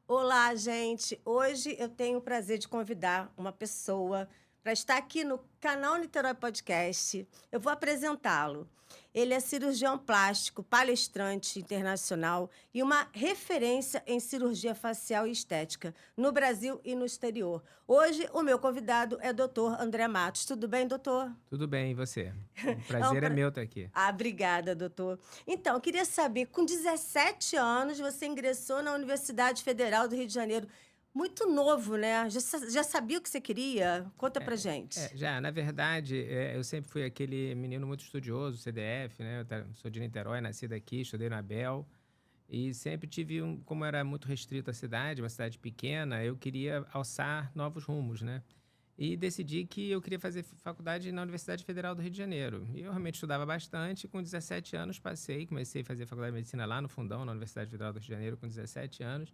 Olá, gente. Hoje eu tenho o prazer de convidar uma pessoa para estar aqui no canal Niterói Podcast. Eu vou apresentá-lo. Ele é cirurgião plástico, palestrante internacional e uma referência em cirurgia facial e estética no Brasil e no exterior. Hoje, o meu convidado é o Dr. André Matos. Tudo bem, doutor? Tudo bem, e você? O É um prazer é pra... meu estar aqui. Obrigada, doutor. Então, eu queria saber, com 17 anos, você ingressou na Universidade Federal do Rio de Janeiro. Muito novo, né? Já sabia o que você queria? Conta pra gente. Na verdade, eu sempre fui aquele menino muito estudioso, CDF, né? Sou de Niterói, nasci daqui, estudei na Abel. E sempre tive como era muito restrito a cidade, uma cidade pequena, eu queria alçar novos rumos, né? E decidi que eu queria fazer faculdade na Universidade Federal do Rio de Janeiro. E eu realmente estudava bastante, com 17 anos comecei a fazer faculdade de medicina lá no Fundão, na Universidade Federal do Rio de Janeiro, com 17 anos.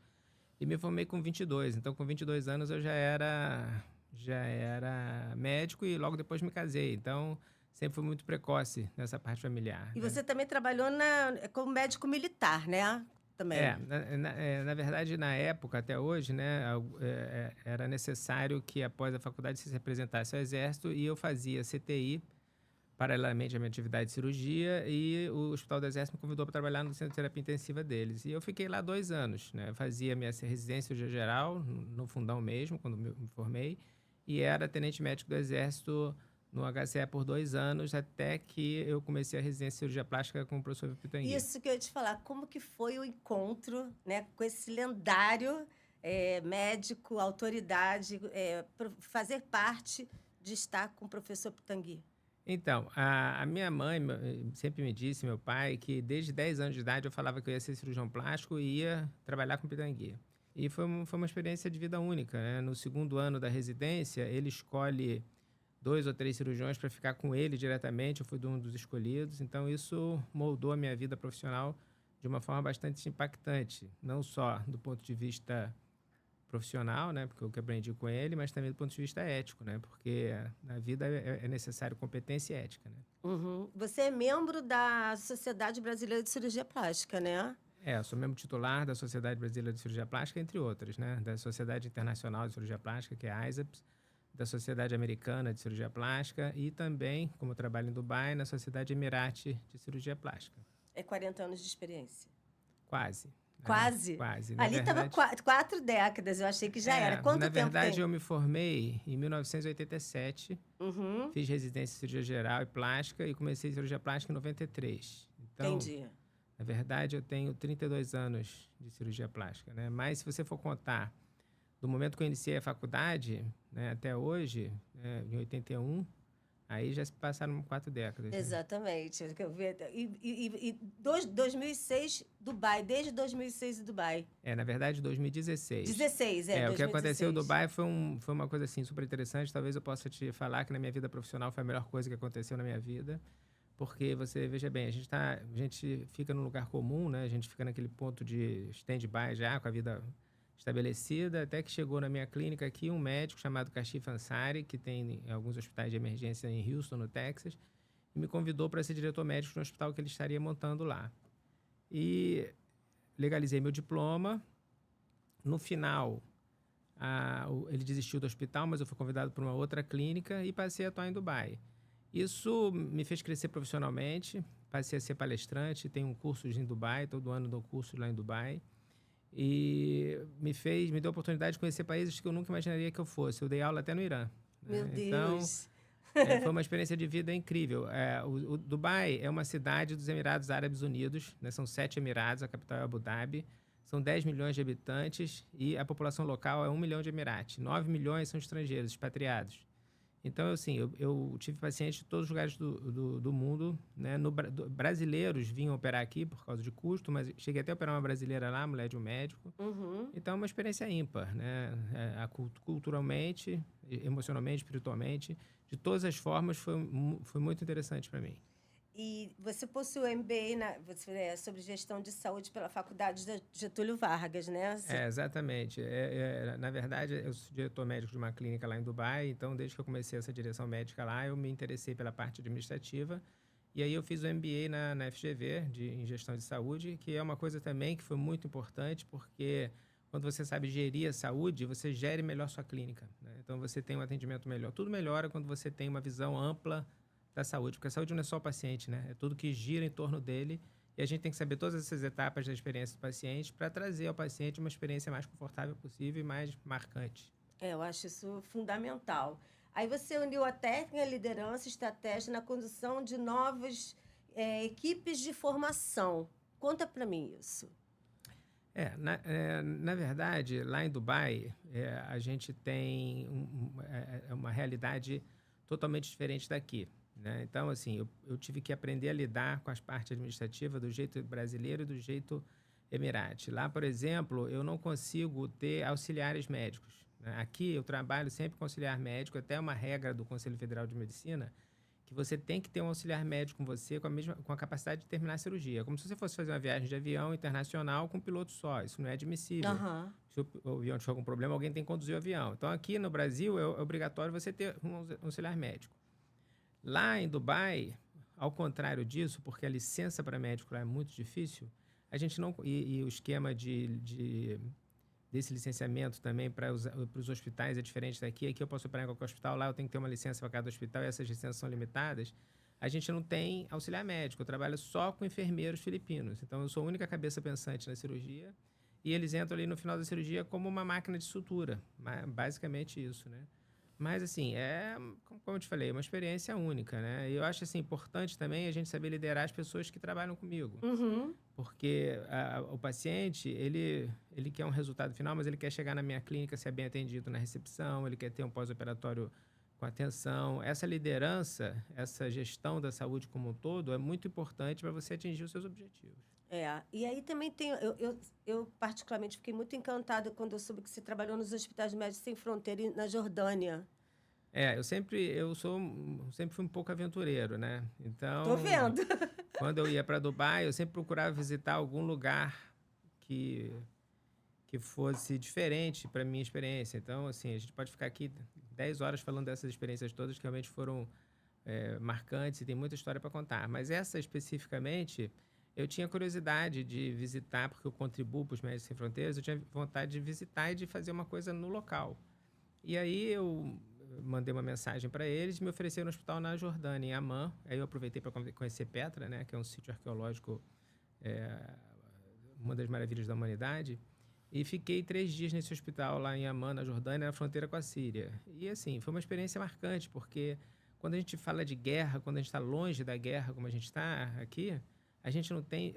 E me formei com 22. Então, com 22 anos, eu já era médico e logo depois me casei. Então, sempre fui muito precoce nessa parte familiar, E né? você também trabalhou como médico militar, né? É, Também. na verdade, na época, até hoje, né, era necessário que após a faculdade se representasse ao Exército e eu fazia CTI, paralelamente à minha atividade de cirurgia, e o Hospital do Exército me convidou para trabalhar no centro de terapia intensiva deles. E eu fiquei lá 2 anos, né, eu fazia minha residência em cirurgia geral, no Fundão mesmo, quando me formei, e era tenente médico do Exército no HCE por 2 anos, até que eu comecei a residência em cirurgia plástica com o professor Pitangui. Isso que eu ia te falar, como que foi o encontro, né, com esse lendário médico, autoridade, fazer parte de estar com o professor Pitangui? Então, a minha mãe sempre me disse, meu pai, que desde 10 anos de idade eu falava que eu ia ser cirurgião plástico e ia trabalhar com pitangui. E foi uma experiência de vida única, né? No segundo ano da residência, ele escolhe 2 ou 3 cirurgiões para ficar com ele diretamente. Eu fui um dos escolhidos. Então, isso moldou a minha vida profissional de uma forma bastante impactante. Não só do ponto de vista profissional, né, porque eu que aprendi com ele, mas também do ponto de vista ético, né, porque na vida é necessário competência e ética, né. Uhum. Você é membro da Sociedade Brasileira de Cirurgia Plástica, né? Eu sou membro titular da Sociedade Brasileira de Cirurgia Plástica, entre outras, né, da Sociedade Internacional de Cirurgia Plástica, que é a ISAPS, da Sociedade Americana de Cirurgia Plástica e também, como eu trabalho em Dubai, na Sociedade Emirati de Cirurgia Plástica. É 40 anos de experiência. Quase, né, Quase. quase. Na Ali estava verdade, 4 décadas, eu achei que já era. na Quanto tempo verdade tem? eu me formei em 1987. Uhum, Fiz residência em cirurgia geral e plástica e comecei cirurgia plástica em 93. Então, entendi. na verdade, eu tenho 32 anos de cirurgia plástica, né? Mas se você for contar do momento que eu iniciei a faculdade, né, até hoje, né, em 81, aí já se passaram 4 décadas, né? Exatamente. E 2006, Dubai, desde 2006 em Dubai. Na verdade, 2016. 16, O que aconteceu em 2016. Dubai foi uma coisa assim super interessante. Talvez eu possa te falar que na minha vida profissional foi a melhor coisa que aconteceu na minha vida. Porque você, veja bem, a gente fica num lugar comum, né? A gente fica naquele ponto de stand-by já, com a vida estabelecida, até que chegou na minha clínica aqui um médico chamado Kashif Ansari, que tem alguns hospitais de emergência em Houston, no Texas, e me convidou para ser diretor médico no hospital que ele estaria montando lá. E legalizei meu diploma. No final, ele desistiu do hospital, mas eu fui convidado para uma outra clínica e passei a atuar em Dubai. Isso me fez crescer profissionalmente, passei a ser palestrante, tenho um curso em Dubai, todo ano dou curso lá em Dubai. E me deu a oportunidade de conhecer países que eu nunca imaginaria que eu fosse. Eu dei aula até no Irã, Meu né? Então, Deus. foi uma experiência de vida incrível. O Dubai é uma cidade dos Emirados Árabes Unidos, né? São 7 Emirados, a capital é Abu Dhabi. São 10 milhões de habitantes e a população local é 1 milhão de Emirates. 9 milhões são estrangeiros, expatriados. Então, assim, eu tive pacientes de todos os lugares do mundo, né? Brasileiros vinham operar aqui por causa de custo, mas cheguei até a operar uma brasileira lá, mulher de um médico. Uhum. Então, é uma experiência ímpar, né? Culturalmente, emocionalmente, espiritualmente, de todas as formas, foi muito interessante para mim. E você possui o MBA sobre gestão de saúde pela Faculdade de Getúlio Vargas, né? Exatamente. Na verdade, eu sou diretor médico de uma clínica lá em Dubai, então desde que eu comecei essa direção médica lá, eu me interessei pela parte administrativa. E aí eu fiz o MBA na FGV, em gestão de saúde, que é uma coisa também que foi muito importante, porque quando você sabe gerir a saúde, você gere melhor sua clínica, né? Então, você tem um atendimento melhor. Tudo melhora quando você tem uma visão ampla da saúde, porque a saúde não é só o paciente, né? É tudo que gira em torno dele. E a gente tem que saber todas essas etapas da experiência do paciente para trazer ao paciente uma experiência mais confortável possível e mais marcante. Eu acho isso fundamental. Aí você uniu a técnica, a liderança e estratégia na condução de novas equipes de formação. Conta para mim isso. Na verdade, lá em Dubai, a gente tem uma realidade totalmente diferente daqui, né? Então, assim, eu tive que aprender a lidar com as partes administrativas do jeito brasileiro e do jeito Emirati. Lá, por exemplo, eu não consigo ter auxiliares médicos, né? Aqui, eu trabalho sempre com auxiliar médico, até uma regra do Conselho Federal de Medicina, que você tem que ter um auxiliar médico com você com a capacidade de terminar a cirurgia. É como se você fosse fazer uma viagem de avião internacional com um piloto só. Isso não é admissível. Aham. Se o avião tiver algum problema, alguém tem que conduzir o avião. Então, aqui no Brasil, é obrigatório você ter um auxiliar médico. Lá em Dubai, ao contrário disso, porque a licença para médico lá é muito difícil, a gente não... E o esquema desse licenciamento também para os hospitais é diferente daqui. Aqui eu posso operar em qualquer hospital, lá eu tenho que ter uma licença para cada hospital e essas licenças são limitadas. A gente não tem auxiliar médico, eu trabalho só com enfermeiros filipinos. Então, eu sou a única cabeça pensante na cirurgia e eles entram ali no final da cirurgia como uma máquina de sutura. Basicamente isso, né? Mas, assim, como eu te falei, uma experiência única, né? E eu acho, assim, importante também a gente saber liderar as pessoas que trabalham comigo. Uhum. Porque o paciente, ele quer um resultado final, mas ele quer chegar na minha clínica, ser bem atendido na recepção, ele quer ter um pós-operatório com atenção. Essa liderança, essa gestão da saúde como um todo é muito importante para você atingir os seus objetivos. E aí também tem... Eu particularmente fiquei muito encantada quando eu soube que você trabalhou nos Hospitais Médicos Sem Fronteira na Jordânia. Eu sempre fui um pouco aventureiro, né? Então, Tô vendo. quando eu ia para Dubai, eu sempre procurava visitar algum lugar que fosse diferente para minha experiência. Então, assim, a gente pode ficar aqui 10 horas falando dessas experiências todas que realmente foram marcantes e tem muita história para contar. Mas essa especificamente, eu tinha curiosidade de visitar, porque eu contribuo para os Médicos Sem Fronteiras, eu tinha vontade de visitar e de fazer uma coisa no local. E aí eu mandei uma mensagem para eles e me ofereceram um hospital na Jordânia, em Amman. Aí eu aproveitei para conhecer Petra, né, que é um sítio arqueológico, uma das maravilhas da humanidade. E fiquei 3 dias nesse hospital lá em Amman, na Jordânia, na fronteira com a Síria. E, assim, foi uma experiência marcante, porque quando a gente fala de guerra, quando a gente está longe da guerra, como a gente está aqui, a gente não tem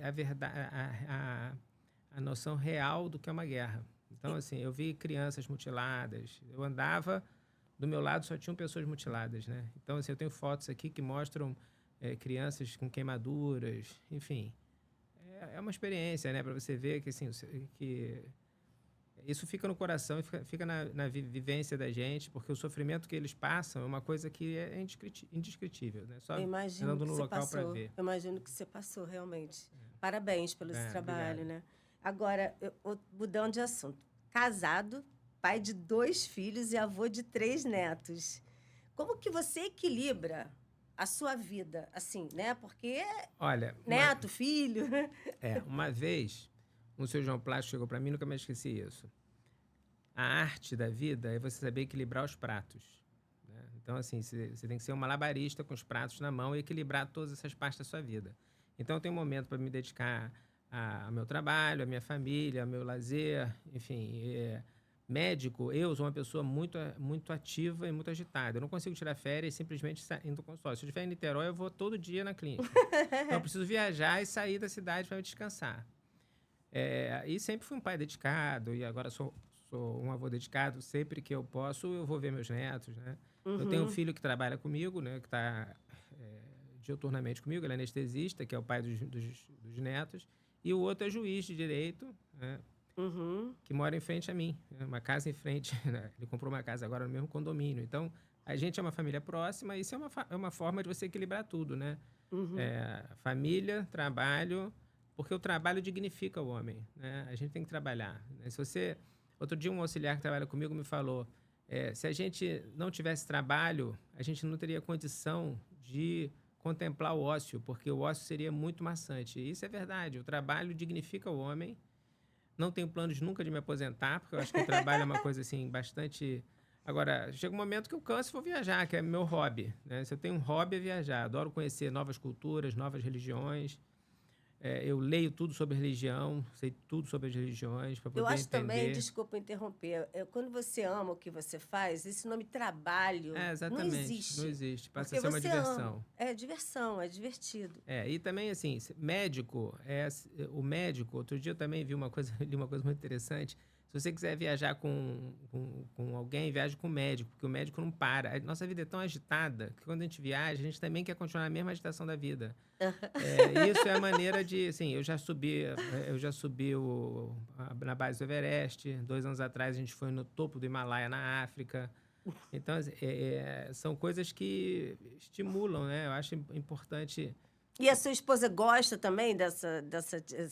a noção real do que é uma guerra. Então, assim, eu vi crianças mutiladas, eu andava, do meu lado só tinham pessoas mutiladas, né? Então, assim, eu tenho fotos aqui que mostram crianças com queimaduras, enfim. É uma experiência, né? Para você ver que, assim, que isso fica no coração e fica na vivência da gente, porque o sofrimento que eles passam é uma coisa que é indescritível, né? Só andando no local para ver. Eu imagino que você passou, realmente. Parabéns pelo esse trabalho, obrigado. né? Agora, mudando de assunto. Casado, pai de 2 filhos e avô de 3 netos. Como que você equilibra a sua vida, assim, né? Porque Olha, neto, filho... uma vez, um cirurgião plástico chegou para mim, nunca mais esqueci isso. A arte da vida é você saber equilibrar os pratos, né? Então, assim, você tem que ser um malabarista com os pratos na mão e equilibrar todas essas partes da sua vida. Então, eu tenho um momento para me dedicar ao meu trabalho, à minha família, ao meu lazer, enfim. Médico, eu sou uma pessoa muito, muito ativa e muito agitada. Eu não consigo tirar férias simplesmente indo com consultório. Se eu estiver em Niterói, eu vou todo dia na clínica. Então, eu preciso viajar e sair da cidade para me descansar. E sempre fui um pai dedicado, e agora sou um avô dedicado. Sempre que eu posso, eu vou ver meus netos, né? Uhum. Eu tenho um filho que trabalha comigo, né? Que está diuturnamente comigo. Ele é anestesista, que é o pai dos netos. E o outro é juiz de direito, né? Uhum. Que mora em frente a mim. Uma casa em frente, né? Ele comprou uma casa agora no mesmo condomínio. Então, a gente é uma família próxima. Isso é uma forma de você equilibrar tudo, né? Uhum. Família, trabalho... Porque o trabalho dignifica o homem, né? A gente tem que trabalhar, né? Outro dia, um auxiliar que trabalha comigo me falou, se a gente não tivesse trabalho, a gente não teria condição de contemplar o ócio, porque o ócio seria muito maçante. E isso é verdade, o trabalho dignifica o homem, Não tenho planos nunca de me aposentar, porque eu acho que o trabalho é uma coisa, assim, bastante... Agora, chega um momento que eu canso e vou viajar, que é meu hobby, né? Se eu tenho um hobby é viajar. Adoro conhecer novas culturas, novas religiões. Eu leio tudo sobre religião, sei tudo sobre as religiões para Eu poder acho também, entender. desculpa interromper, quando você ama o que você faz, esse nome trabalho não Exatamente, não existe. existe. Passa a Porque ser uma você ama. diversão. É diversão, é divertido. E também, assim, médico, o médico, outro dia eu também vi uma coisa, li uma coisa muito interessante. Se você quiser viajar com alguém, viaje com o médico, porque o médico não para. A nossa vida é tão agitada que quando a gente viaja, a gente também quer continuar a mesma agitação da vida. Isso é a maneira de, assim, eu já subi na base do Everest. 2 anos atrás a gente foi no topo do Himalaia, na África. Então, assim, são coisas que estimulam, né? Eu acho importante. E a sua esposa gosta também dessa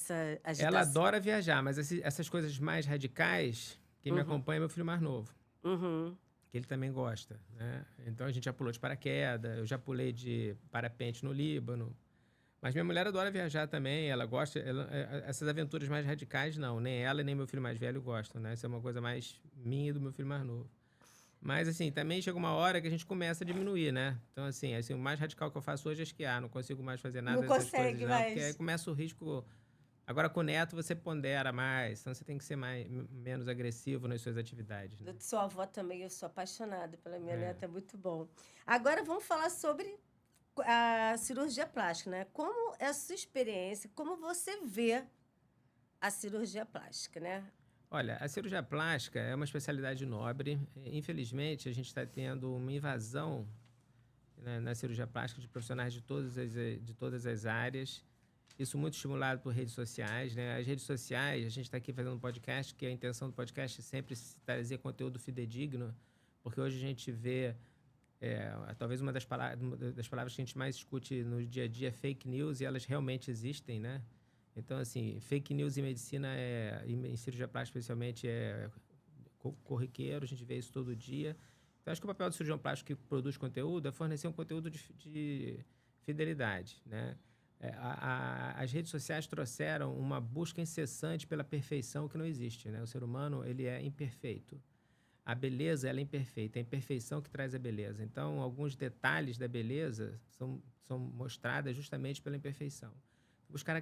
Ela agitação? adora viajar, mas essas coisas mais radicais, quem me Uhum, acompanha é meu filho mais novo, uhum. que ele também gosta, né? Então a gente já pulou de paraquedas, eu já pulei de parapente no Líbano. Mas minha mulher adora viajar também, ela gosta. Essas aventuras mais radicais, não. Nem ela e nem meu filho mais velho gostam, né? Isso é uma coisa mais minha e do meu filho mais novo. Mas, assim, também chega uma hora que a gente começa a diminuir, né? Então, assim, o mais radical que eu faço hoje é esquiar. Não consigo mais fazer nada Não dessas coisas, consegue não. Porque aí mais. começa o risco. Agora, com o neto, você pondera mais. Então, você tem que ser menos agressivo nas suas atividades, né? Sua avó também, eu sou apaixonada pela minha É. neta, é muito bom. Agora vamos falar sobre a cirurgia plástica, né? Como é a sua experiência, como você vê a cirurgia plástica, né? Olha, a cirurgia plástica é uma especialidade nobre. Infelizmente, a gente está tendo uma invasão, né, na cirurgia plástica de profissionais de todas as áreas. Isso muito estimulado por redes sociais, né? As redes sociais, a gente está aqui fazendo um podcast, que a intenção do podcast é sempre trazer conteúdo fidedigno, porque hoje a gente vê, talvez uma das palavras que a gente mais escute no dia a dia é fake news, e elas realmente existem, né? Então, assim, fake news em medicina, em cirurgia plástica especialmente, é corriqueiro, a gente vê isso todo dia. Então, acho que o papel do cirurgião plástico que produz conteúdo é fornecer um conteúdo de fidelidade, né? As redes sociais trouxeram uma busca incessante pela perfeição que não existe, né? O ser humano, ele é imperfeito. A beleza, ela é imperfeita. É a imperfeição que traz a beleza. Então, alguns detalhes da beleza são mostradas justamente pela imperfeição. Buscar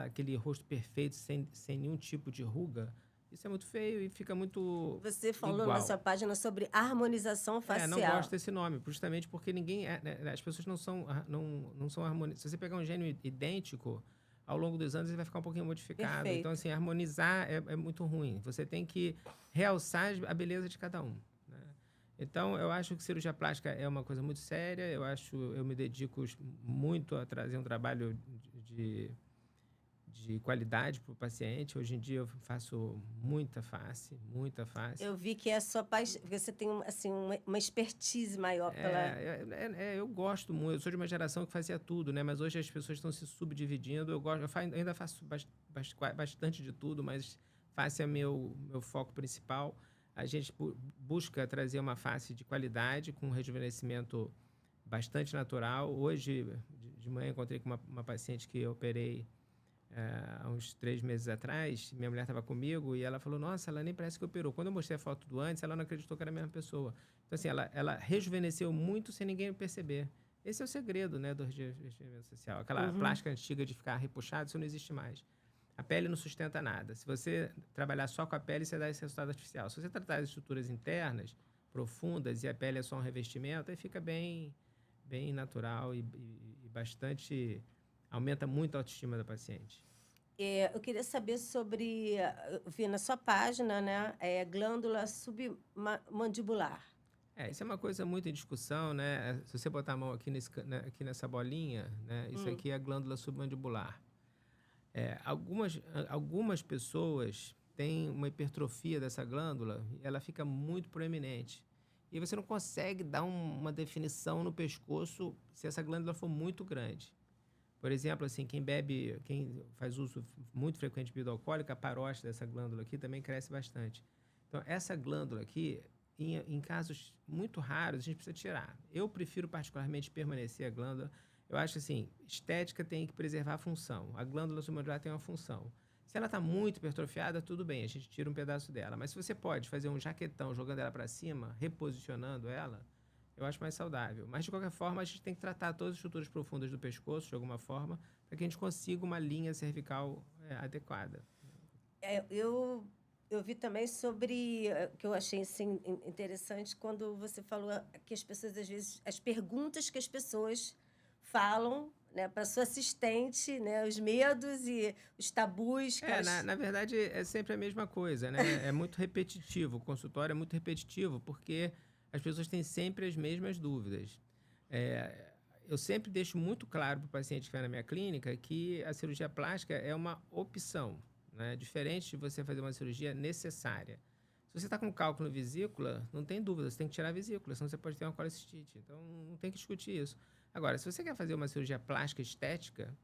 aquele rosto perfeito, sem nenhum tipo de ruga, isso é muito feio e fica muito Você falou na sua igual. página sobre harmonização Não gosto facial. desse nome, justamente porque ninguém né, as pessoas não são harmonizadas. Se você pegar um gênio idêntico, ao longo dos anos ele vai ficar um pouquinho modificado. Então, Perfeito. assim, harmonizar é muito ruim. Você tem que realçar a beleza de cada um, né? Então, eu acho que cirurgia plástica é uma coisa muito séria. Eu me dedico muito a trazer um trabalho de qualidade para o paciente. Hoje em dia eu faço muita face, muita face. Eu vi que é a sua paixão, você tem assim, uma expertise maior pela. Eu gosto muito. Eu sou de uma geração que fazia tudo, né? Mas hoje as pessoas estão se subdividindo. Ainda faço bastante de tudo, mas face é meu foco principal. A gente busca trazer uma face de qualidade, com um rejuvenescimento bastante natural. Hoje, de manhã, encontrei com uma paciente que eu operei há uns 3 meses atrás. Minha mulher estava comigo e ela falou: nossa, ela nem parece que operou. Quando eu mostrei a foto do antes, ela não acreditou que era a mesma pessoa. Então, assim, ela rejuvenesceu muito sem ninguém perceber. Esse é o segredo, né, do rejuvenescimento social. Aquela Uhum. plástica antiga de ficar repuxado, isso não existe mais. A pele não sustenta nada. Se você trabalhar só com a pele, você dá esse resultado artificial. Se você tratar as estruturas internas, profundas, e a pele é só um revestimento, aí fica bem, bem natural e bastante... aumenta muito a autoestima da paciente. Eu queria saber sobre, eu vi na sua página, né, glândula submandibular. Isso é uma coisa muito em discussão, né? Se você botar a mão aqui, aqui nessa bolinha, né? Isso aqui é a glândula submandibular. Algumas pessoas têm uma hipertrofia dessa glândula e ela fica muito proeminente. E você não consegue dar uma definição no pescoço se essa glândula for muito grande. Por exemplo, assim, quem faz uso muito frequente de bebida alcoólica, a parótida dessa glândula aqui também cresce bastante. Então, essa glândula aqui, em casos muito raros, a gente precisa tirar. Eu prefiro particularmente permanecer a glândula. Eu acho assim, estética tem que preservar a função. A glândula submandibular tem uma função. Se ela está muito hipertrofiada, tudo bem, a gente tira um pedaço dela. Mas se você pode fazer um jaquetão jogando ela para cima, reposicionando ela, eu acho mais saudável. Mas, de qualquer forma, a gente tem que tratar todas as estruturas profundas do pescoço, de alguma forma, para que a gente consiga uma linha cervical adequada. Eu vi também sobre, que eu achei assim, interessante, quando você falou que as pessoas, às vezes, as perguntas que as pessoas falam, né, para sua assistente, né, os medos e os tabus que elas... Na verdade, é sempre a mesma coisa, né? É muito repetitivo, o consultório é muito repetitivo, porque as pessoas têm sempre as mesmas dúvidas. Eu sempre deixo muito claro para o paciente que vai na minha clínica que a cirurgia plástica é uma opção, né? Diferente de você fazer uma cirurgia necessária. Se você está com cálculo na vesícula, não tem dúvida, você tem que tirar a vesícula, senão você pode ter uma colecistite. Então, não tem que discutir isso. Agora, se você quer fazer uma cirurgia plástica estética,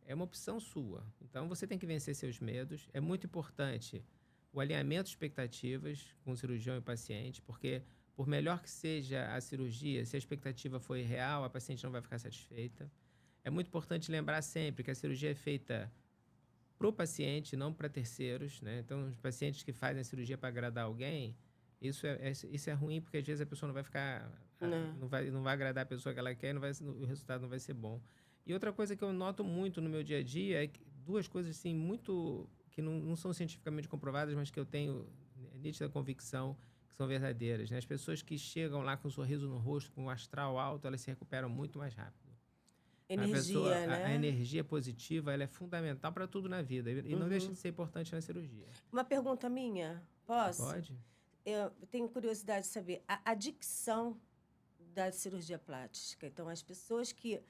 é uma opção sua. Então, você tem que vencer seus medos. É muito importante o alinhamento de expectativas com o cirurgião e o paciente, porque, por melhor que seja a cirurgia, se a expectativa for irreal, a paciente não vai ficar satisfeita. É muito importante lembrar sempre que a cirurgia é feita para o paciente, não para terceiros, né? Então, os pacientes que fazem a cirurgia para agradar alguém, isso é ruim, porque às vezes a pessoa não vai ficar... Não vai agradar a pessoa que ela quer, o resultado não vai ser bom. E outra coisa que eu noto muito no meu dia a dia é que duas coisas assim, muito... que não são cientificamente comprovadas, mas que eu tenho nítida convicção que são verdadeiras, né? As pessoas que chegam lá com um sorriso no rosto, com um astral alto, elas se recuperam muito mais rápido. Energia, né? A energia positiva, ela é fundamental para tudo na vida e não deixa de ser importante na cirurgia. Uma pergunta minha, posso? Pode? Eu tenho curiosidade de saber a dicção da cirurgia plástica. Então, as pessoas que...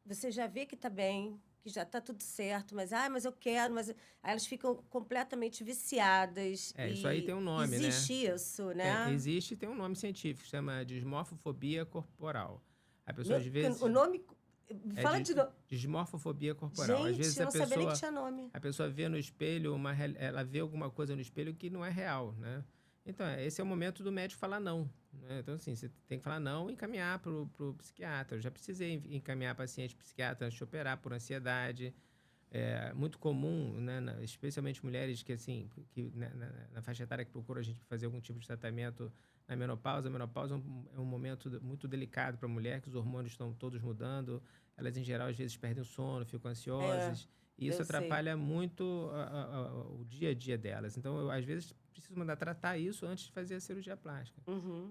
você já vê que está bem, que já está tudo certo, mas eu quero, mas... Aí elas ficam completamente viciadas. Isso aí tem um nome, existe isso, né? Existe e tem um nome científico, chama dismorfofobia corporal. A pessoa, às vezes... O nome... Fala de novo. Dismorfofobia corporal. Às vezes Gente, eu não sabia nem que tinha nome. A pessoa vê no espelho, ela vê alguma coisa no espelho que não é real, né? Então, esse é o momento do médico falar não, né? Então, assim, você tem que falar não e encaminhar para o psiquiatra. Eu já precisei encaminhar paciente psiquiatra antes de operar por ansiedade. É muito comum, né, especialmente mulheres que, assim, na faixa etária que procuram a gente fazer algum tipo de tratamento na menopausa. A menopausa é um momento muito delicado para a mulher, que os hormônios estão todos mudando. Elas, em geral, às vezes perdem o sono, ficam ansiosas. E isso atrapalha muito o dia a dia delas. Então, eu, às vezes, preciso mandar tratar isso antes de fazer a cirurgia plástica.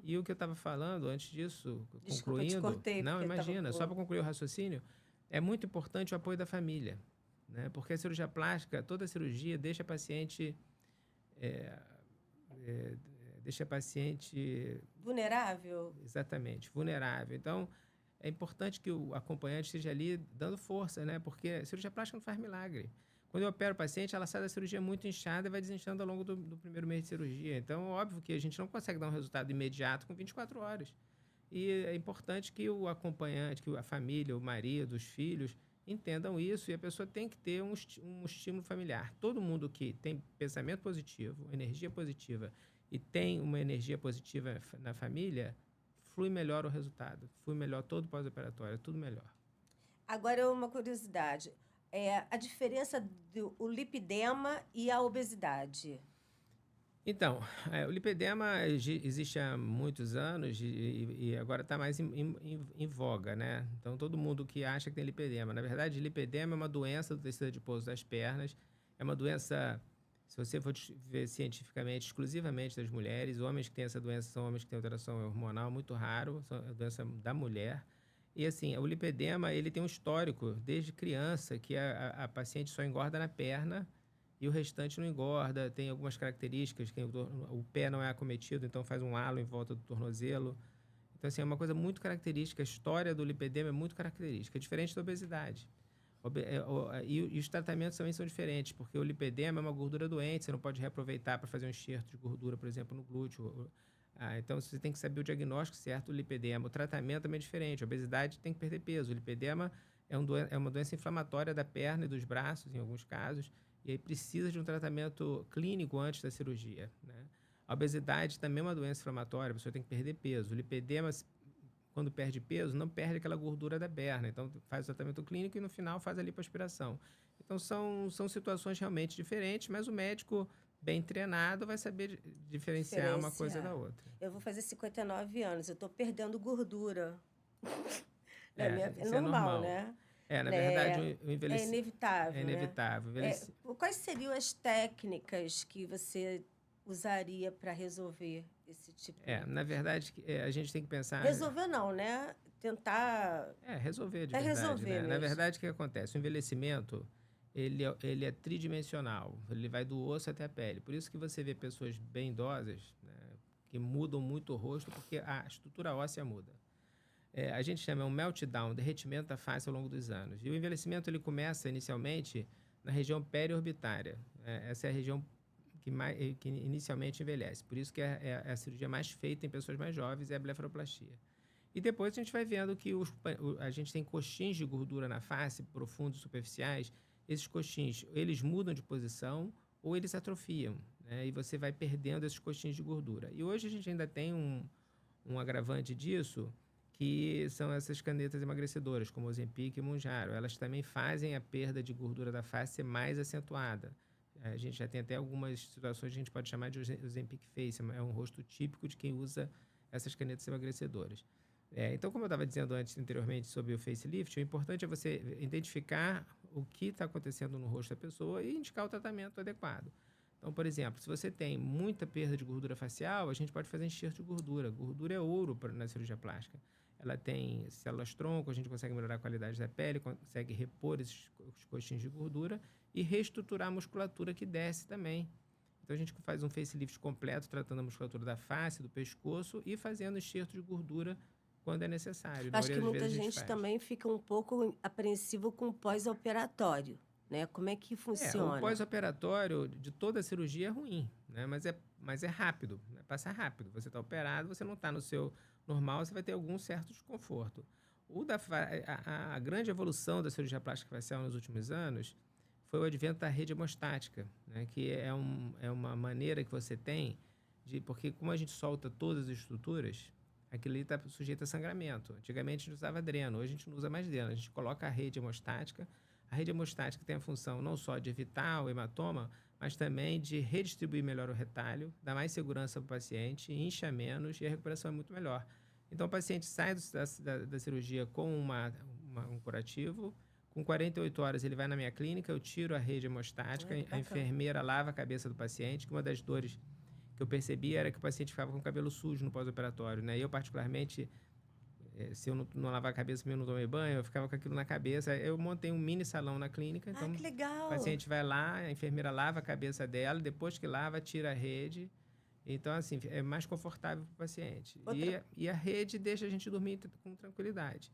E o que eu estava falando antes disso, Desculpa, concluindo... te cortei, não, imagina, só para concluir o raciocínio, é muito importante o apoio da família, né? Porque a cirurgia plástica, toda a cirurgia deixa a paciente... deixa a paciente... vulnerável? Exatamente, vulnerável. Então, é importante que o acompanhante esteja ali dando força, né? Porque a cirurgia plástica não faz milagre. Quando eu opero o paciente, ela sai da cirurgia muito inchada e vai desinchando ao longo do primeiro mês de cirurgia. Então, óbvio que a gente não consegue dar um resultado imediato com 24 horas. E é importante que o acompanhante, que a família, o marido, os filhos, entendam isso, e a pessoa tem que ter um estímulo familiar. Todo mundo que tem pensamento positivo, energia positiva, e tem uma energia positiva na família, flui melhor o resultado, flui melhor todo o pós-operatório, tudo melhor. Agora, uma curiosidade. A diferença do lipedema e a obesidade? Então, o lipedema existe há muitos anos e agora está mais em voga, né? Então, todo mundo que acha que tem lipedema. Na verdade, lipedema é uma doença do tecido adiposo das pernas, é uma doença... Se você for ver cientificamente, exclusivamente das mulheres, homens que têm essa doença são homens que têm alteração hormonal, muito raro, é a doença da mulher. E assim, o lipedema, ele tem um histórico desde criança, que a paciente só engorda na perna e o restante não engorda. Tem algumas características, que o pé não é acometido, então faz um halo em volta do tornozelo. Então, assim, é uma coisa muito característica. A história do lipedema é muito característica, é diferente da obesidade. E os tratamentos também são diferentes, porque o lipedema é uma gordura doente, você não pode reaproveitar para fazer um enxerto de gordura, por exemplo, no glúteo. Então, você tem que saber o diagnóstico certo do lipedema. O tratamento também é diferente. A obesidade tem que perder peso. O lipedema é uma doença inflamatória da perna e dos braços, em alguns casos, e aí precisa de um tratamento clínico antes da cirurgia, né? A obesidade também é uma doença inflamatória, a pessoa tem que perder peso. O lipedema, quando perde peso, não perde aquela gordura da perna. Então, faz o tratamento clínico e, no final, faz a lipoaspiração. Então, são situações realmente diferentes, mas o médico bem treinado vai saber diferenciar uma coisa da outra. Eu vou fazer 59 anos, eu estou perdendo gordura. É Isso é normal, normal. né? Na verdade, É, o é envelhecimento é inevitável, né? inevitável. Quais seriam as técnicas que você usaria para resolver esse tipo de... Na verdade, a gente tem que pensar... Resolver não, né? Tentar... resolver de É verdade, resolver né? Na mesmo. verdade, o que acontece? O envelhecimento, ele é tridimensional. Ele vai do osso até a pele. Por isso que você vê pessoas bem idosas, né, que mudam muito o rosto, porque a estrutura óssea muda. A gente chama um meltdown, derretimento da face ao longo dos anos. E o envelhecimento ele começa inicialmente na região periorbitária. Essa é a região que inicialmente envelhece. Por isso que é a cirurgia mais feita em pessoas mais jovens, é a blefaroplastia. E depois a gente vai vendo que a gente tem coxins de gordura na face, profundos e superficiais. Esses coxins, eles mudam de posição ou eles atrofiam, né? E você vai perdendo esses coxins de gordura. E hoje a gente ainda tem um agravante disso, que são essas canetas emagrecedoras, como o Ozempic e o Mounjaro. Elas também fazem a perda de gordura da face ser mais acentuada. A gente já tem até algumas situações que a gente pode chamar de Ozempic face. É um rosto típico de quem usa essas canetas emagrecedoras. Então, como eu estava dizendo anteriormente sobre o facelift, o importante é você identificar o que está acontecendo no rosto da pessoa e indicar o tratamento adequado. Então, por exemplo, se você tem muita perda de gordura facial, a gente pode fazer enxerto de gordura. Gordura é ouro na cirurgia plástica. Ela tem células-tronco, a gente consegue melhorar a qualidade da pele, consegue repor esses coxins de gordura e reestruturar a musculatura que desce também. Então, a gente faz um facelift completo, tratando a musculatura da face, do pescoço e fazendo enxerto de gordura quando é necessário. Acho que muita gente também fica um pouco apreensivo com o pós-operatório, né? Como é que O funciona? pós-operatório de toda a cirurgia é ruim, né? Mas é rápido, né? Passa rápido. Você está operado, você não está no seu normal, você vai ter algum certo desconforto. A grande evolução da cirurgia plástica facial nos últimos anos foi o advento da rede hemostática, né? Que é uma maneira que você tem porque como a gente solta todas as estruturas, aquilo ali está sujeito a sangramento. Antigamente a gente usava dreno, hoje a gente não usa mais dreno, a gente coloca a rede hemostática. A rede hemostática tem a função não só de evitar o hematoma, mas também de redistribuir melhor o retalho, dar mais segurança para o paciente, incha menos e a recuperação é muito melhor. Então, o paciente sai da cirurgia com um curativo, com 48 horas ele vai na minha clínica, eu tiro a rede hemostática, a enfermeira lava a cabeça do paciente, que uma das dores que eu percebi era que o paciente ficava com o cabelo sujo no pós-operatório, né? Eu, particularmente, se eu não lavar a cabeça, eu não tomei banho, eu ficava com aquilo na cabeça. Eu montei um mini salão na clínica, então que legal! O paciente vai lá, a enfermeira lava a cabeça dela, depois que lava, tira a rede. Então, assim, é mais confortável para o paciente. E a rede deixa a gente dormir com tranquilidade.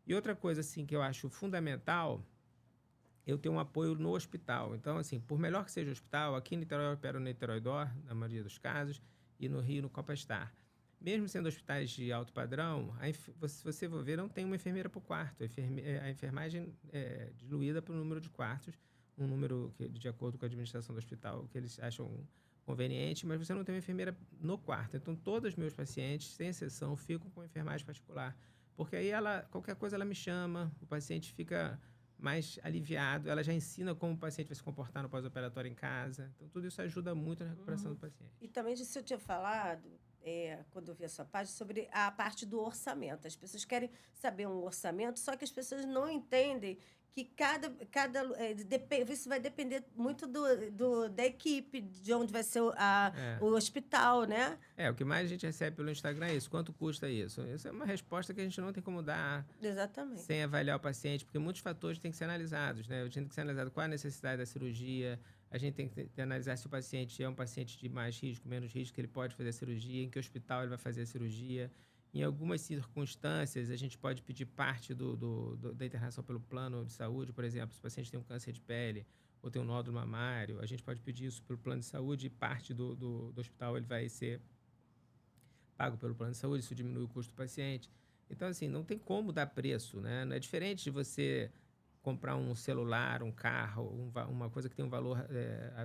E outra coisa, assim, que eu acho fundamental, eu tenho um apoio no hospital. Então, assim, por melhor que seja o hospital, aqui em Niterói eu opero no Niterói Dor, na maioria dos casos, e no Rio, no Copastar. Mesmo sendo hospitais de alto padrão, se você for ver, não tem uma enfermeira por quarto. A enfermagem é diluída pelo número de quartos, um número que, de acordo com a administração do hospital, que eles acham conveniente, mas você não tem uma enfermeira no quarto. Então, todos os meus pacientes, sem exceção, ficam com enfermagem particular. Porque aí, qualquer coisa, ela me chama, o paciente fica mais aliviado, ela já ensina como o paciente vai se comportar no pós-operatório em casa. Então, tudo isso ajuda muito na recuperação do paciente. E também disso eu tinha falado, quando eu vi a sua página, sobre a parte do orçamento. As pessoas querem saber um orçamento, só que as pessoas não entendem que isso vai depender muito da equipe, de onde vai ser o hospital, né? O que mais a gente recebe pelo Instagram é isso. Quanto custa isso? Isso é uma resposta que a gente não tem como dar. Exatamente. Sem avaliar o paciente, porque muitos fatores têm que ser analisados, né? A gente tem que ser analisado qual a necessidade da cirurgia, a gente tem que analisar se o paciente é um paciente de mais risco, menos risco, que ele pode fazer a cirurgia, em que hospital ele vai fazer a cirurgia. Em algumas circunstâncias, a gente pode pedir parte da internação pelo plano de saúde. Por exemplo, se o paciente tem um câncer de pele ou tem um nódulo mamário, a gente pode pedir isso pelo plano de saúde e parte do hospital ele vai ser pago pelo plano de saúde, isso diminui o custo do paciente. Então, assim, não tem como dar preço, né? Não é diferente de você comprar um celular, um carro, uma coisa que tem um valor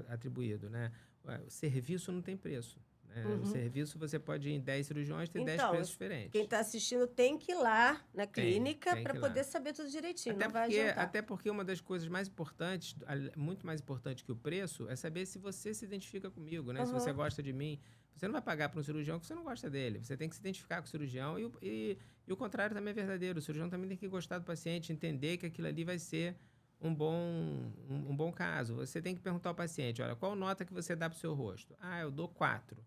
atribuído, né? O serviço não tem preço, né? Né? O serviço você pode ir em 10 cirurgiões, ter 10 Então, preços diferentes. quem está assistindo tem que ir lá na clínica tem para que ir lá. poder saber tudo direitinho, Até não vai porque, adiantar. até porque uma das coisas mais importantes, muito mais importante que o preço, é saber se você se identifica comigo, né? Se você gosta de mim. Você não vai pagar para um cirurgião que você não gosta dele. Você tem que se identificar com o cirurgião e o contrário também é verdadeiro. O cirurgião também tem que gostar do paciente, entender que aquilo ali vai ser um bom caso. Você tem que perguntar ao paciente, olha, qual nota que você dá para o seu rosto? Ah, eu dou 4.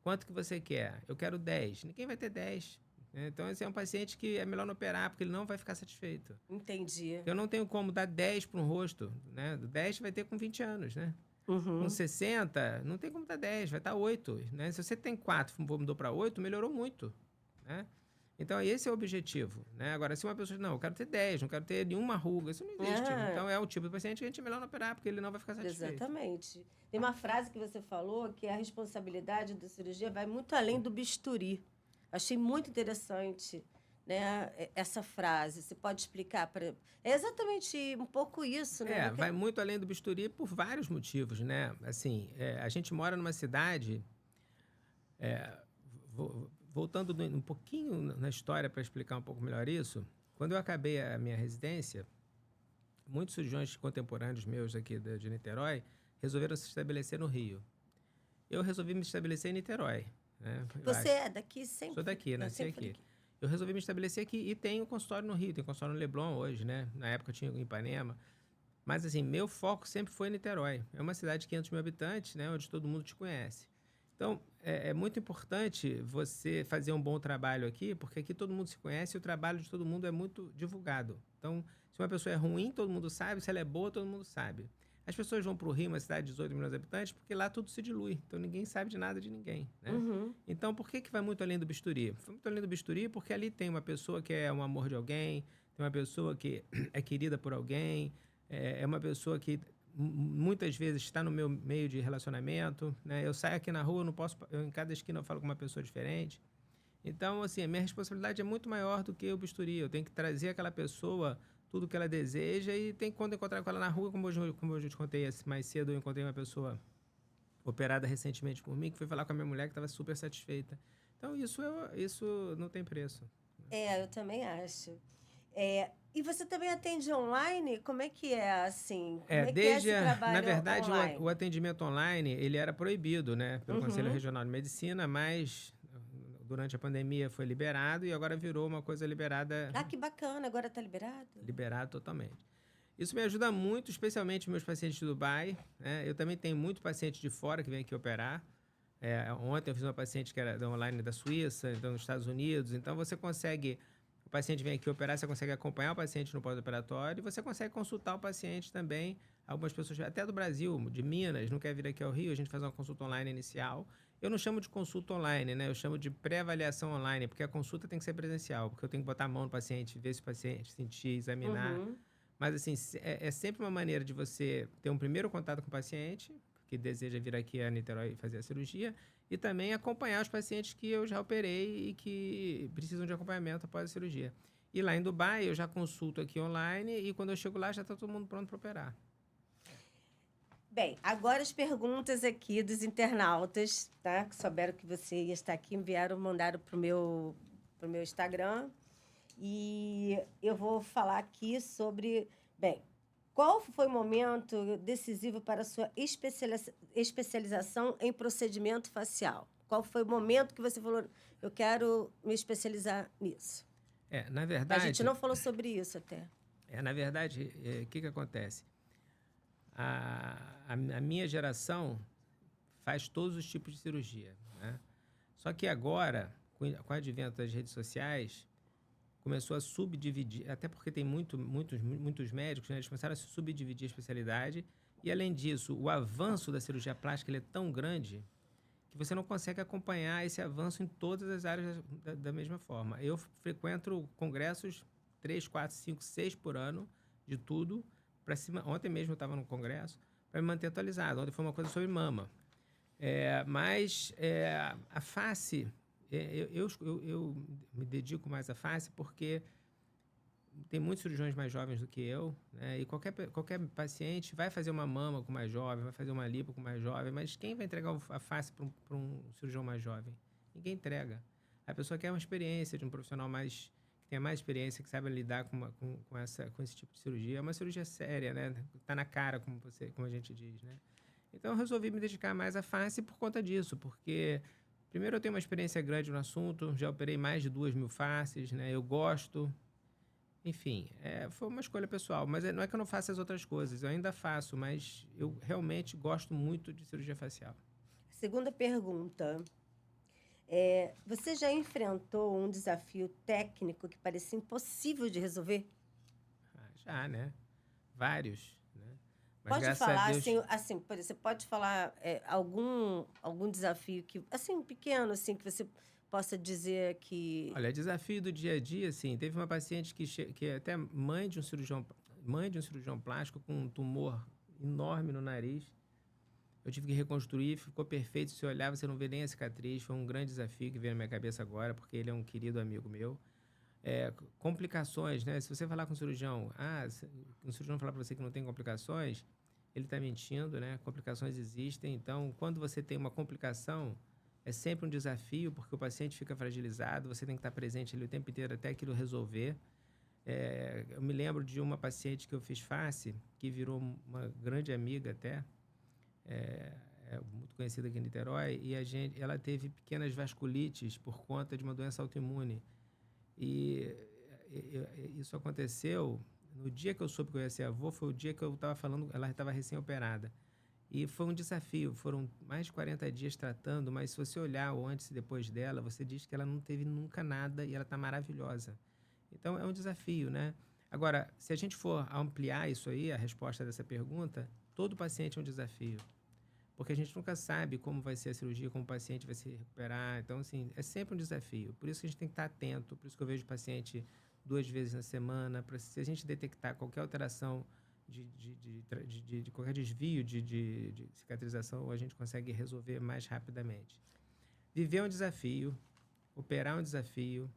Quanto que você quer? Eu quero 10. Ninguém vai ter 10. Então, esse é um paciente que é melhor não operar, porque ele não vai ficar satisfeito. Entendi. Eu não tenho como dar 10 para um rosto, né? 10 vai ter com 20 anos, né? Com 60, não tem como dar 10, vai estar 8, né? Se você tem 4, mudou para 8, melhorou muito, né? Então, esse é o objetivo, né? Agora, se uma pessoa diz, não, eu quero ter 10, não quero ter nenhuma ruga, isso não existe. Então, é o tipo de paciente que a gente é melhor não operar, porque ele não vai ficar satisfeito. Exatamente. Tem uma frase que você falou que a responsabilidade da cirurgia vai muito além do bisturi. Achei muito interessante, né, essa frase. Você pode explicar para... É exatamente um pouco isso, né? Vai muito além do bisturi por vários motivos, né? Assim, a gente mora numa cidade... voltando um pouquinho na história para explicar um pouco melhor isso, quando eu acabei a minha residência, muitos cirurgiões contemporâneos meus aqui de Niterói resolveram se estabelecer no Rio. Eu resolvi me estabelecer em Niterói. Né? Você é daqui sempre? Sou daqui, nasci aqui. Eu resolvi me estabelecer aqui e tenho consultório no Rio, tenho consultório no Leblon hoje, né? Na época eu tinha em Ipanema. Mas, assim, meu foco sempre foi Niterói. É uma cidade de 500 mil habitantes, né? Onde todo mundo te conhece. Então, é muito importante você fazer um bom trabalho aqui, porque aqui todo mundo se conhece e o trabalho de todo mundo é muito divulgado. Então, se uma pessoa é ruim, todo mundo sabe. Se ela é boa, todo mundo sabe. As pessoas vão para o Rio, uma cidade de 18 milhões de habitantes, porque lá tudo se dilui. Então, ninguém sabe de nada de ninguém. Né? Então, por que vai muito além do bisturi? Vai muito além do bisturi porque ali tem uma pessoa que é um amor de alguém, tem uma pessoa que é querida por alguém, é uma pessoa que muitas vezes está no meu meio de relacionamento. Né? Eu saio aqui na rua, em cada esquina eu falo com uma pessoa diferente. Então, assim, a minha responsabilidade é muito maior do que o bisturi. Eu tenho que trazer aquela pessoa tudo que ela deseja e quando eu encontrar com ela na rua, como eu te contei mais cedo, eu encontrei uma pessoa operada recentemente por mim, que foi falar com a minha mulher que estava super satisfeita. Então, isso não tem preço. Eu também acho. E você também atende online? Como é que é, assim? Como é que é esse trabalho na verdade, online? o atendimento online, ele era proibido, né, pelo Conselho Regional de Medicina, mas durante a pandemia foi liberado e agora virou uma coisa liberada. Ah, que bacana, agora está liberado? Liberado totalmente. Isso me ajuda muito, especialmente meus pacientes de Dubai. Né? Eu também tenho muito paciente de fora que vem aqui operar. Ontem eu fiz uma paciente que era da online da Suíça, então dos Estados Unidos. Então você consegue, o paciente vem aqui operar, você consegue acompanhar o paciente no pós-operatório e você consegue consultar o paciente também. Algumas pessoas, até do Brasil, de Minas, não quer vir aqui ao Rio, a gente faz uma consulta online inicial. Eu não chamo de consulta online, né? Eu chamo de pré-avaliação online, porque a consulta tem que ser presencial, porque eu tenho que botar a mão no paciente, ver se o paciente sentir, examinar. Mas, assim, é sempre uma maneira de você ter um primeiro contato com o paciente, que deseja vir aqui a Niterói fazer a cirurgia, e também acompanhar os pacientes que eu já operei e que precisam de acompanhamento após a cirurgia. E lá em Dubai, eu já consulto aqui online e quando eu chego lá, já está todo mundo pronto para operar. Bem, agora as perguntas aqui dos internautas, tá? Que souberam que você ia estar aqui, mandaram para o meu Instagram. E eu vou falar aqui sobre... Bem, qual foi o momento decisivo para a sua especialização em procedimento facial? Qual foi o momento que você falou, eu quero me especializar nisso? Na verdade... A gente não falou sobre isso até. Na verdade, o que acontece? A minha geração faz todos os tipos de cirurgia. Né? Só que agora, com o advento das redes sociais, começou a subdividir, até porque tem muitos médicos, né? Eles começaram a subdividir a especialidade. E, além disso, o avanço da cirurgia plástica ele é tão grande que você não consegue acompanhar esse avanço em todas as áreas da mesma forma. Eu frequento congressos 3, 4, 5, 6 por ano, de tudo. Ontem mesmo eu estava num congresso para me manter atualizado. Ontem foi uma coisa sobre mama. Mas a face, eu me dedico mais à face porque tem muitos cirurgiões mais jovens do que eu, né? E qualquer paciente vai fazer uma mama com mais jovem, vai fazer uma lipo com mais jovem, mas quem vai entregar a face para um cirurgião mais jovem? Ninguém entrega. A pessoa quer uma experiência de um profissional que tenha mais experiência, que saiba lidar com esse tipo de cirurgia. É uma cirurgia séria, né? Tá na cara, como a gente diz, né? Então, eu resolvi me dedicar mais à face por conta disso, porque, primeiro, eu tenho uma experiência grande no assunto, já operei mais de 2.000 faces, né? Eu gosto. Enfim, foi uma escolha pessoal, mas não é que eu não faça as outras coisas, eu ainda faço, mas eu realmente gosto muito de cirurgia facial. Segunda pergunta. Você já enfrentou um desafio técnico que parecia impossível de resolver? Já, né? Vários, né? Mas Pode graças falar, a Deus... assim, por exemplo, você pode falar algum desafio que, assim, pequeno, assim, que você possa dizer que... Olha, desafio do dia a dia, assim, teve uma paciente que é até mãe de um cirurgião plástico com um tumor enorme no nariz. Eu tive que reconstruir, ficou perfeito. Se olhar, você não vê nem a cicatriz. Foi um grande desafio que veio na minha cabeça agora, porque ele é um querido amigo meu. Complicações, né? Se você falar com um cirurgião, um cirurgião falar para você que não tem complicações, ele está mentindo, né? Complicações existem. Então, quando você tem uma complicação, é sempre um desafio, porque o paciente fica fragilizado, você tem que estar presente ali o tempo inteiro até aquilo resolver. Eu me lembro de uma paciente que eu fiz face, que virou uma grande amiga até, muito conhecida aqui em Niterói, e ela teve pequenas vasculites por conta de uma doença autoimune. E isso aconteceu no dia que eu soube que eu ia ser avô, foi o dia que eu estava falando, ela estava recém-operada. E foi um desafio, foram mais de 40 dias tratando, mas se você olhar o antes e depois dela, você diz que ela não teve nunca nada e ela está maravilhosa. Então, é um desafio, né? Agora, se a gente for ampliar isso aí, a resposta dessa pergunta, todo paciente é um desafio. Porque a gente nunca sabe como vai ser a cirurgia, como o paciente vai se recuperar. Então, assim, é sempre um desafio. Por isso que a gente tem que estar atento, por isso que eu vejo o paciente 2 vezes na semana, se a gente detectar qualquer alteração de qualquer desvio de cicatrização, a gente consegue resolver mais rapidamente. Viver é um desafio, operar é um desafio,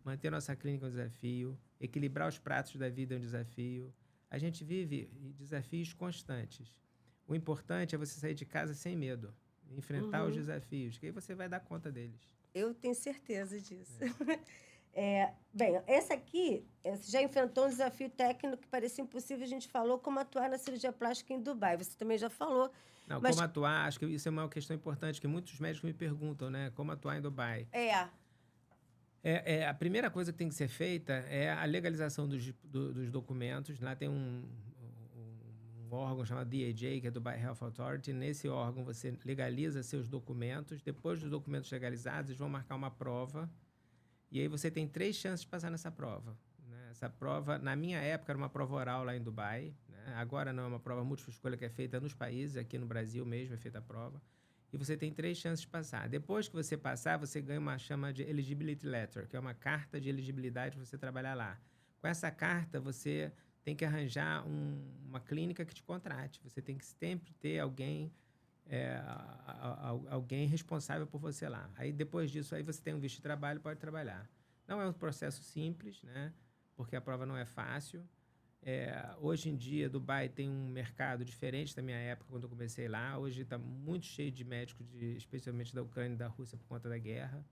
manter nossa clínica é um desafio, equilibrar os pratos da vida é um desafio. A gente vive desafios constantes. O importante é você sair de casa sem medo, enfrentar os desafios, que aí você vai dar conta deles. Eu tenho certeza disso. Bem, essa aqui, você já enfrentou um desafio técnico que parecia impossível, a gente falou como atuar na cirurgia plástica em Dubai. Você também já falou. Não, mas... como atuar, acho que isso é uma questão importante, que muitos médicos me perguntam, né? Como atuar em Dubai. A primeira coisa que tem que ser feita é a legalização dos documentos. Lá tem um órgão chamado DAJ, que é Dubai Health Authority. Nesse órgão, você legaliza seus documentos. Depois dos documentos legalizados, eles vão marcar uma prova. E aí você tem 3 chances de passar nessa prova, né? Essa prova, na minha época, era uma prova oral lá em Dubai, né? Agora não, é uma prova múltipla escolha que é feita nos países, aqui no Brasil mesmo é feita a prova. E você tem 3 chances de passar. Depois que você passar, você ganha uma chama de Eligibility Letter, que é uma carta de elegibilidade para você trabalhar lá. Com essa carta, você tem que arranjar uma clínica que te contrate. Você tem que sempre ter alguém responsável por você lá. Aí, depois disso, aí você tem um visto de trabalho e pode trabalhar. Não é um processo simples, né? Porque a prova não é fácil. Hoje em dia, Dubai tem um mercado diferente da minha época, quando eu comecei lá. Hoje está muito cheio de médicos, especialmente da Ucrânia e da Rússia, por conta da guerra.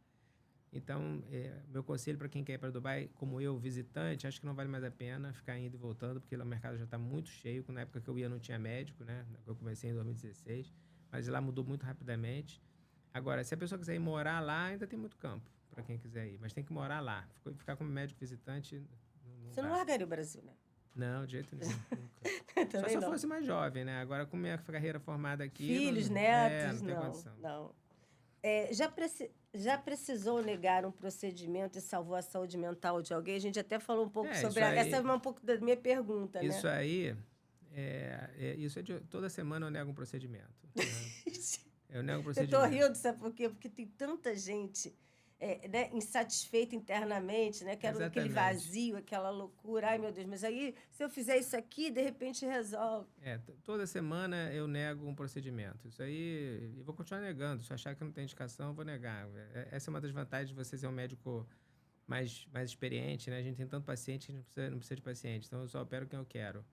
Então, meu conselho para quem quer ir para Dubai, como eu, visitante, acho que não vale mais a pena ficar indo e voltando, porque lá o mercado já está muito cheio. Na época que eu ia não tinha médico, né? Eu comecei em 2016. Mas lá mudou muito rapidamente. Agora, se a pessoa quiser ir morar lá, ainda tem muito campo para quem quiser ir. Mas tem que morar lá. Ficar como médico visitante não Você dá. não largaria o Brasil, né? Não, de jeito nenhum. Nunca. Só se eu fosse mais jovem, né? Agora, com minha carreira formada aqui... Filhos, netos, não tem condição. Não. Já precisou negar um procedimento e salvou a saúde mental de alguém? A gente até falou um pouco sobre... Essa é um pouco da minha pergunta, né? Isso aí... isso é de toda semana eu nego um procedimento. Né? Eu nego um procedimento. Eu tô rindo, sabe por quê? Porque tem tanta gente né, insatisfeita internamente, né? Aquele vazio, aquela loucura. Ai, meu Deus, mas aí, se eu fizer isso aqui, de repente resolve. Toda semana eu nego um procedimento. Isso aí, eu vou continuar negando. Se eu achar que não tem indicação, eu vou negar. Essa é uma das vantagens de você ser um médico mais experiente, né? A gente tem tanto paciente que a gente não precisa de paciente. Então, eu só opero quem eu quero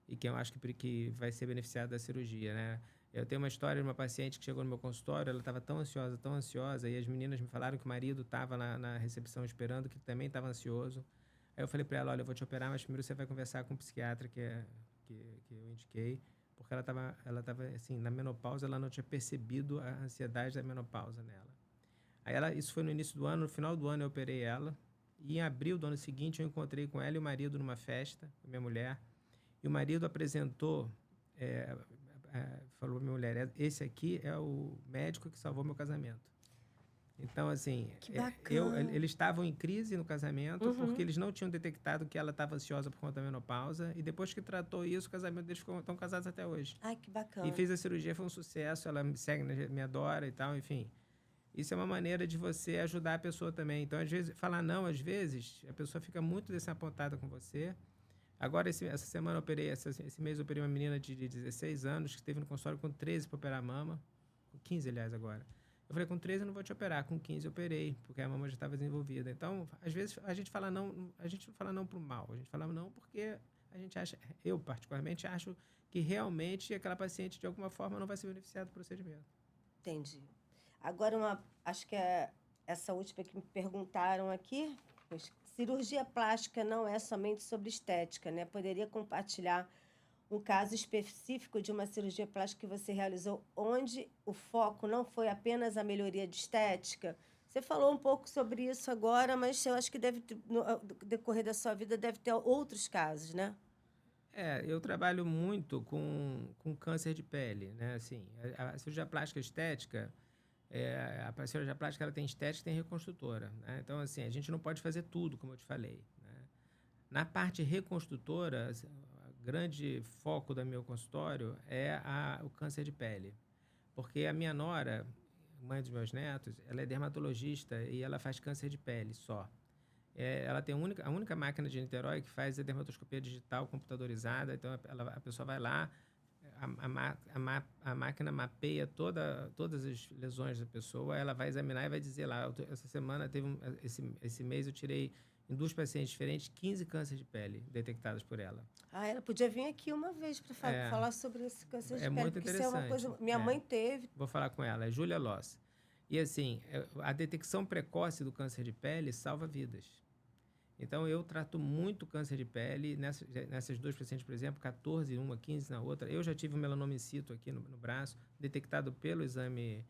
e quem eu acho que vai ser beneficiado da cirurgia, né? Eu tenho uma história de uma paciente que chegou no meu consultório, ela estava tão ansiosa, e as meninas me falaram que o marido estava na recepção esperando, que também estava ansioso. Aí eu falei para ela, olha, eu vou te operar, mas primeiro você vai conversar com o psiquiatra que eu indiquei, porque ela tava assim, na menopausa, ela não tinha percebido a ansiedade da menopausa nela. Aí isso foi no início do ano, no final do ano eu operei ela, e em abril do ano seguinte eu encontrei com ela e o marido numa festa, com minha mulher, e o marido apresentou, falou para minha mulher, esse aqui é o médico que salvou meu casamento. Então, assim, Que bacana. eles estavam em crise no casamento porque eles não tinham detectado que ela estava ansiosa por conta da menopausa, e depois que tratou isso, o casamento deles estão casados até hoje. Ai, que bacana. E fez a cirurgia, foi um sucesso, ela me segue, me adora e tal, enfim. Isso é uma maneira de você ajudar a pessoa também. Então, às vezes, falar não, às vezes, a pessoa fica muito desapontada com você. Agora, essa semana, esse mês eu operei uma menina de 16 anos que esteve no consultório com 13 para operar a mama, com 15, aliás, agora. Eu falei, com 13 eu não vou te operar, com 15 eu operei, porque a mama já estava desenvolvida. Então, às vezes, a gente não fala não pro mal, a gente fala não porque a gente acha, eu particularmente acho que realmente aquela paciente, de alguma forma, não vai ser beneficiada do procedimento. Entendi. Agora, acho que essa última que me perguntaram aqui, pois, cirurgia plástica não é somente sobre estética, né? Poderia compartilhar um caso específico de uma cirurgia plástica que você realizou, onde o foco não foi apenas a melhoria de estética? Você falou um pouco sobre isso agora, mas eu acho que no decorrer da sua vida deve ter outros casos, né? Eu trabalho muito com câncer de pele, né? Assim, a cirurgia plástica estética, a cirurgia plástica ela tem estética e tem reconstrutora, né? Então, assim, a gente não pode fazer tudo, como eu te falei, né? Na parte reconstrutora, o grande foco do meu consultório é o câncer de pele. Porque a minha nora, mãe dos meus netos, ela é dermatologista e ela faz câncer de pele só. Ela tem a única máquina de Niterói que faz a dermatoscopia digital computadorizada. Então, a pessoa vai lá, a máquina mapeia todas as lesões da pessoa, ela vai examinar e vai dizer lá, essa semana, esse mês eu tirei em 2 pacientes diferentes 15 cânceres de pele detectados por ela. Ah, ela podia vir aqui uma vez para falar sobre esse câncer de pele, muito porque interessante. isso é uma coisa... Minha mãe teve. Vou falar com ela, é Júlia Loss. E assim, a detecção precoce do câncer de pele salva vidas. Então, eu trato muito câncer de pele nessas 2 pacientes, por exemplo, 14 em uma, 15 na outra. Eu já tive um melanoma in situ aqui no braço, detectado pelo exame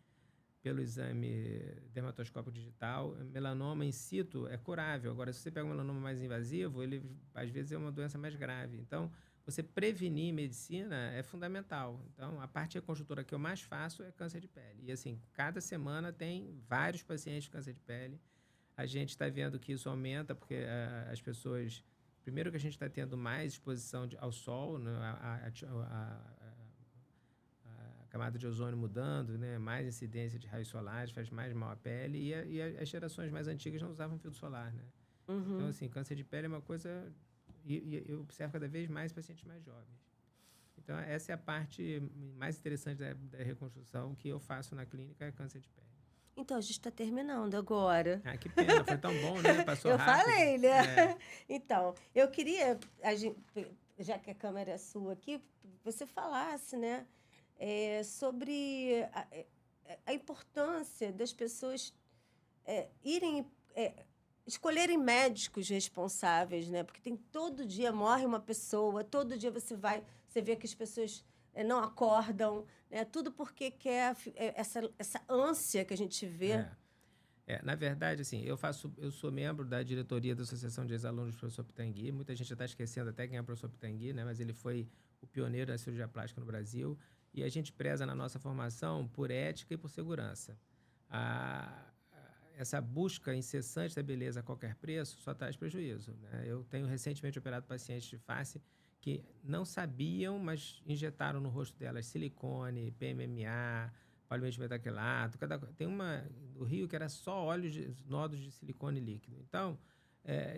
dermatoscópico digital. Melanoma in situ é curável. Agora, se você pega um melanoma mais invasivo, ele às vezes é uma doença mais grave. Então, você prevenir em medicina é fundamental. Então, a parte reconstrutora que eu mais faço é câncer de pele. E assim, cada semana tem vários pacientes com câncer de pele. A gente está vendo que isso aumenta porque as pessoas... Primeiro que a gente está tendo mais exposição ao sol, né? A camada de ozônio mudando, né? Mais incidência de raios solares, faz mais mal à pele. E as gerações mais antigas não usavam filtro solar, né? Então, assim, câncer de pele é uma coisa... E eu observo cada vez mais pacientes mais jovens. Então, essa é a parte mais interessante da reconstrução que eu faço na clínica, é câncer de pele. Então, a gente está terminando agora. Ah, que pena, foi tão bom, né? Passou rápido. Eu falei, né? Então, eu queria, já que a câmera é sua aqui, você falasse, né, sobre a importância das pessoas escolherem médicos responsáveis, né? Porque todo dia morre uma pessoa, todo dia você vê que as pessoas não acordam, né? Tudo porque quer essa ânsia que a gente vê. Na verdade, assim, eu sou membro da diretoria da Associação de Ex-Alunos do Professor Pitangui. Muita gente já está esquecendo até quem é o professor Pitangui, né? Mas ele foi o pioneiro da cirurgia plástica no Brasil. E a gente preza na nossa formação por ética e por segurança. Essa busca incessante da beleza a qualquer preço só traz prejuízo, né? Eu tenho recentemente operado pacientes de face que não sabiam, mas injetaram no rosto delas silicone, PMMA, polimetilmetaquilato. Tem uma do Rio que era só nódulos de silicone líquido. Então,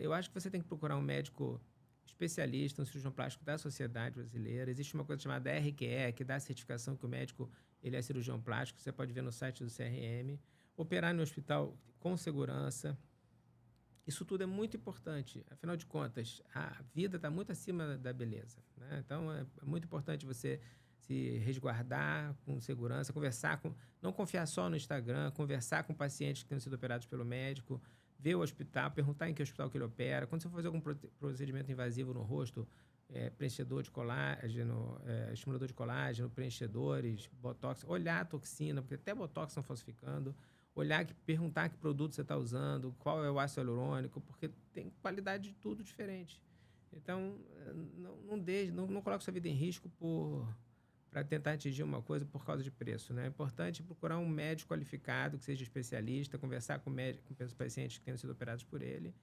eu acho que você tem que procurar um médico especialista, um cirurgião plástico da sociedade brasileira. Existe uma coisa chamada RQE, que dá a certificação que o médico ele é cirurgião plástico. Você pode ver no site do CRM. Operar no hospital com segurança. Isso tudo é muito importante. Afinal de contas, a vida está muito acima da beleza, né? Então, é muito importante você se resguardar com segurança, não confiar só no Instagram, conversar com pacientes que tenham sido operados pelo médico, ver o hospital, perguntar em que hospital que ele opera. Quando você for fazer algum procedimento invasivo no rosto, preenchedor de colágeno, estimulador de colágeno, preenchedores, botox, olhar a toxina, porque até botox estão falsificando, perguntar que produto você está usando, qual é o ácido hialurônico, porque tem qualidade de tudo diferente. Então, não coloque sua vida em risco para tentar atingir uma coisa por causa de preço, né? É importante procurar um médico qualificado, que seja especialista, conversar com os pacientes que tenham sido operados por ele.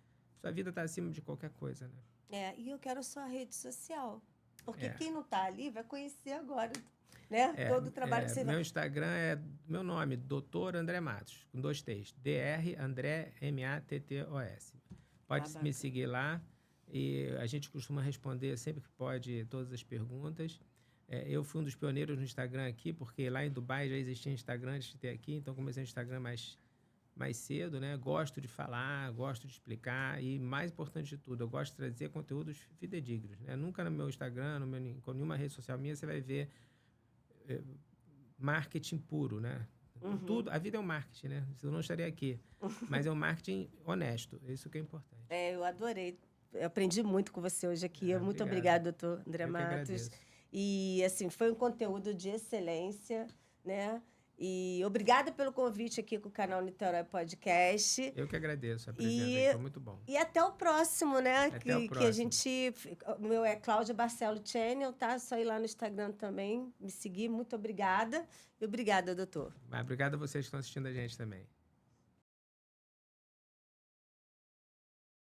Sua vida está acima de qualquer coisa, né? E eu quero sua rede social. Porque quem não está ali vai conhecer agora, né? Todo o trabalho que você Meu Instagram é meu nome, Dr. André Matos, com 2 T's. Dr. André Mattos. Pode me seguir lá e a gente costuma responder sempre que pode todas as perguntas. Eu fui um dos pioneiros no Instagram aqui, porque lá em Dubai já existia Instagram antes de ter aqui, então comecei no Instagram mais cedo, né? Gosto de falar, gosto de explicar e, mais importante de tudo, eu gosto de trazer conteúdos fidedignos, né? Nunca no meu Instagram, com nenhuma rede social minha, você vai ver marketing puro, né? Tudo, a vida é um marketing, né? Eu não estaria aqui, mas é um marketing honesto, isso que é importante. Eu adorei. Eu aprendi muito com você hoje aqui. Muito obrigada, doutor André Matos. E, assim, foi um conteúdo de excelência, né? E obrigada pelo convite aqui com o canal Niterói Podcast. Eu que agradeço a presença, foi muito bom. E até o próximo, né? Até o próximo. Que a gente... O meu é Cláudia Barcelo Channel, tá? Só ir lá no Instagram também, me seguir. Muito obrigada. E obrigada, doutor. Obrigado a vocês que estão assistindo a gente também.